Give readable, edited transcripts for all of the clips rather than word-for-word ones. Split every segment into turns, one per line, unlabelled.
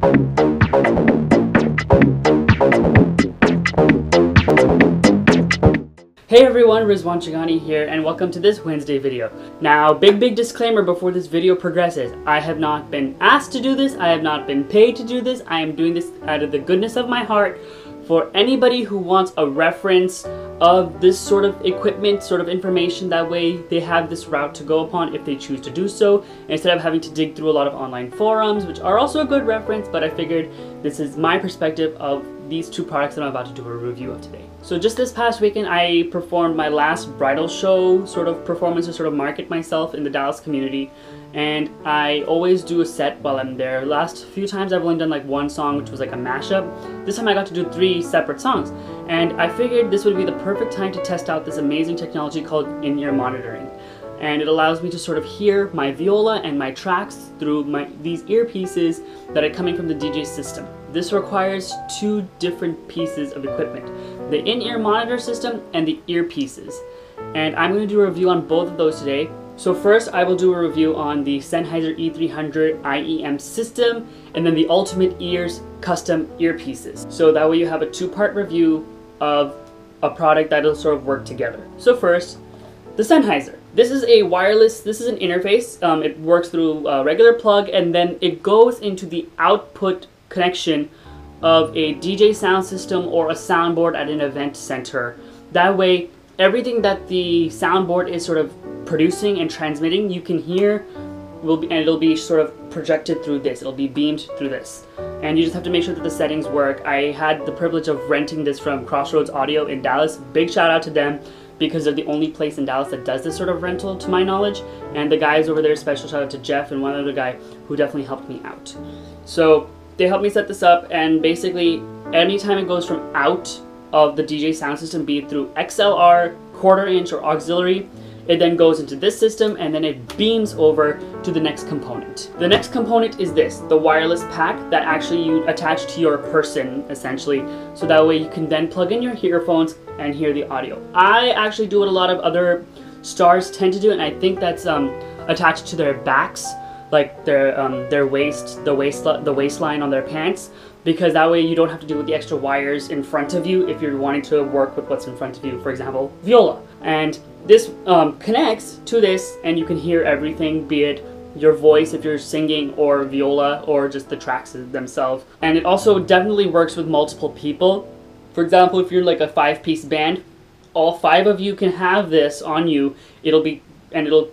Hey everyone, Rizwan Jagani here, and welcome to this Wednesday video. Now, big disclaimer before this video progresses. I have not been asked to do this, I have not been paid to do this, I am doing this out of the goodness of my heart for anybody who wants a reference of this sort of equipment, sort of information. That way they have this route to go upon if they choose to do so, instead of having to dig through a lot of online forums, which are also a good reference, but I figured this is my perspective of these two products that I'm about to do a review of today. So just this past weekend, I performed my last bridal show sort of performance to sort of market myself in the Dallas community, and I always do a set while I'm there. Last few times I've only done like one song, which was like a mashup. This time I got to do 3 separate songs, and I figured this would be the perfect time to test out this amazing technology called in-ear monitoring. And it allows me to sort of hear my viola and my tracks through these earpieces that are coming from the DJ system. This requires 2 different pieces of equipment: the in-ear monitor system and the earpieces. And I'm going to do a review on both of those today. So first I will do a review on the Sennheiser E300 IEM system, and then the Ultimate Ears custom earpieces. So that way you have a 2-part review of a product that'll sort of work together. So first, the Sennheiser. This is a wireless, this is an interface. It works through a regular plug, and then it goes into the output connection of a DJ sound system or a soundboard at an event center. That way, everything that the soundboard is sort of producing and transmitting, you can hear, and it'll be sort of projected through this. It'll be beamed through this. And you just have to make sure that the settings work. I had the privilege of renting this from Crossroads Audio in Dallas. Big shout out to them, because they're the only place in Dallas that does this sort of rental, to my knowledge. And the guys over there, special shout out to Jeff and one other guy who definitely helped me out. So they helped me set this up, and basically anytime it goes from out of the DJ sound system, be it through XLR, quarter-inch, or auxiliary, it then goes into this system, and then it beams over to the next component. The next component is this, the wireless pack that actually you attach to your person, essentially, so that way you can then plug in your earphones and hear the audio. I actually do what a lot of other stars tend to do, and I think that's attached to their backs, like their waist, the waistline on their pants, because that way you don't have to deal with the extra wires in front of you if you're wanting to work with what's in front of you, for example, viola. And this connects to this, and you can hear everything, be it your voice if you're singing, or viola, or just the tracks themselves. And it also definitely works with multiple people. For example, if you're like a 5-piece band, all 5 of you can have this on you. It'll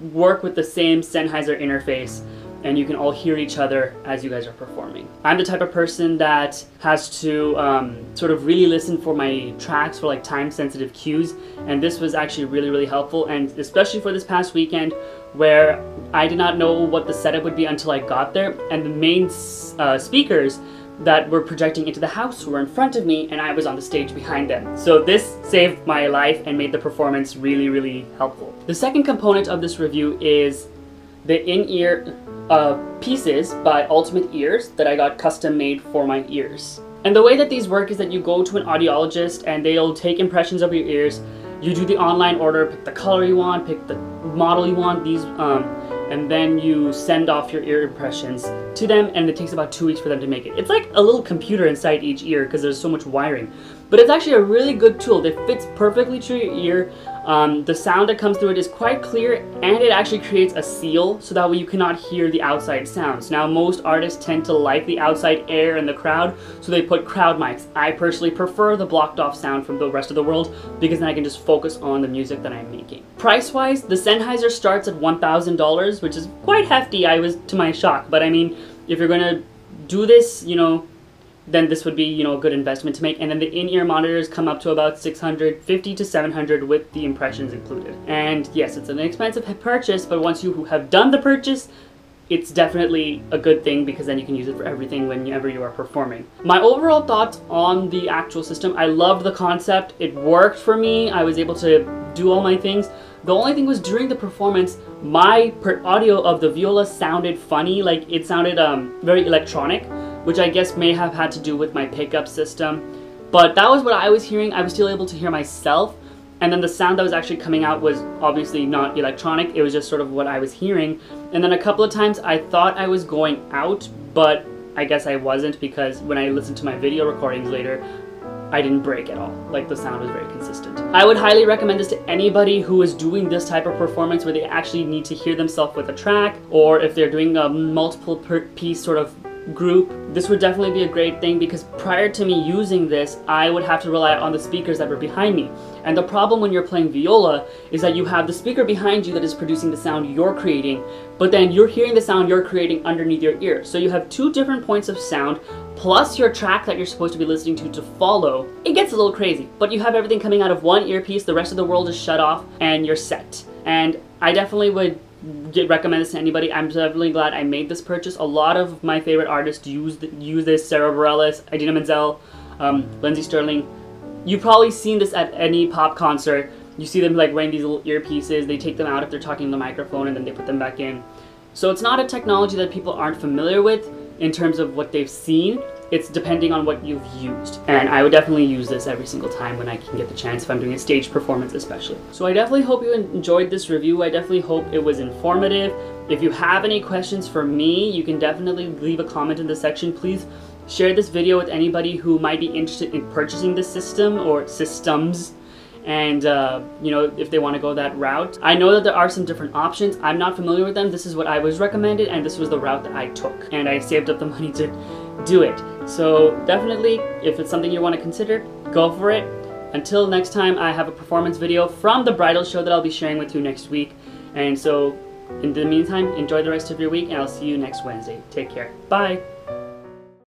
work with the same Sennheiser interface, and you can all hear each other as you guys are performing. I'm the type of person that has to sort of really listen for my tracks for like time-sensitive cues, and this was actually really helpful, and especially for this past weekend where I did not know what the setup would be until I got there, and the main speakers that were projecting into the house were in front of me, and I was on the stage behind them. So this saved my life and made the performance really helpful. The second component of this review is the in-ear pieces by Ultimate Ears that I got custom made for my ears. And the way that these work is that you go to an audiologist and they'll take impressions of your ears. You do the online order, pick the color you want, pick the model you want, and then you send off your ear impressions to them, and it takes about 2 weeks for them to make it. It's like a little computer inside each ear because there's so much wiring. But it's actually a really good tool. It fits perfectly to your ear. The sound that comes through it is quite clear, and it actually creates a seal so that way you cannot hear the outside sounds. Now, most artists tend to like the outside air and the crowd, so they put crowd mics. I personally prefer the blocked off sound from the rest of the world, because then I can just focus on the music that I'm making. Price-wise, the Sennheiser starts at $1,000, which is quite hefty. I was to my shock, but I mean, if you're gonna do this, you know, then this would be, you know, a good investment to make. And then the in-ear monitors come up to about $650 to $700 with the impressions included. And yes, it's an expensive purchase, but once you have done the purchase, it's definitely a good thing, because then you can use it for everything whenever you are performing. My overall thoughts on the actual system: I loved the concept. It worked for me. I was able to do all my things. The only thing was, during the performance, my audio of the viola sounded funny. Like, it sounded very electronic, which I guess may have had to do with my pickup system. But that was what I was hearing. I was still able to hear myself. And then the sound that was actually coming out was obviously not electronic. It was just sort of what I was hearing. And then a couple of times I thought I was going out, but I guess I wasn't, because when I listened to my video recordings later, I didn't break at all. Like, the sound was very consistent. I would highly recommend this to anybody who is doing this type of performance where they actually need to hear themselves with a track, or if they're doing a multiple piece sort of group. This would definitely be a great thing, because prior to me using this, I would have to rely on the speakers that were behind me. And the problem when you're playing viola is that you have the speaker behind you that is producing the sound you're creating, but then you're hearing the sound you're creating underneath your ear. So you have two different points of sound, plus your track that you're supposed to be listening to follow. It gets a little crazy, but you have everything coming out of one earpiece, the rest of the world is shut off, and you're set. And I definitely would recommend this to anybody. I'm definitely glad I made this purchase. A lot of my favorite artists use this. Sarah Bareilles, Idina Menzel, Lindsey Sterling. You've probably seen this at any pop concert. You see them like wearing these little earpieces. They take them out if they're talking to the microphone, and then they put them back in. So it's not a technology that people aren't familiar with in terms of what they've seen. It's depending on what you've used. And I would definitely use this every single time when I can get the chance, if I'm doing a stage performance especially. So I definitely hope you enjoyed this review. I definitely hope it was informative. If you have any questions for me, you can definitely leave a comment in the section. Please share this video with anybody who might be interested in purchasing this system or systems. And, you know, if they want to go that route. I know that there are some different options. I'm not familiar with them. This is what I was recommended, and this was the route that I took. And I saved up the money to do it. So definitely, if it's something you want to consider, go for it. Until next time, I have a performance video from the bridal show that I'll be sharing with you next week. And so, in the meantime, enjoy the rest of your week, and I'll see you next Wednesday. Take care. Bye!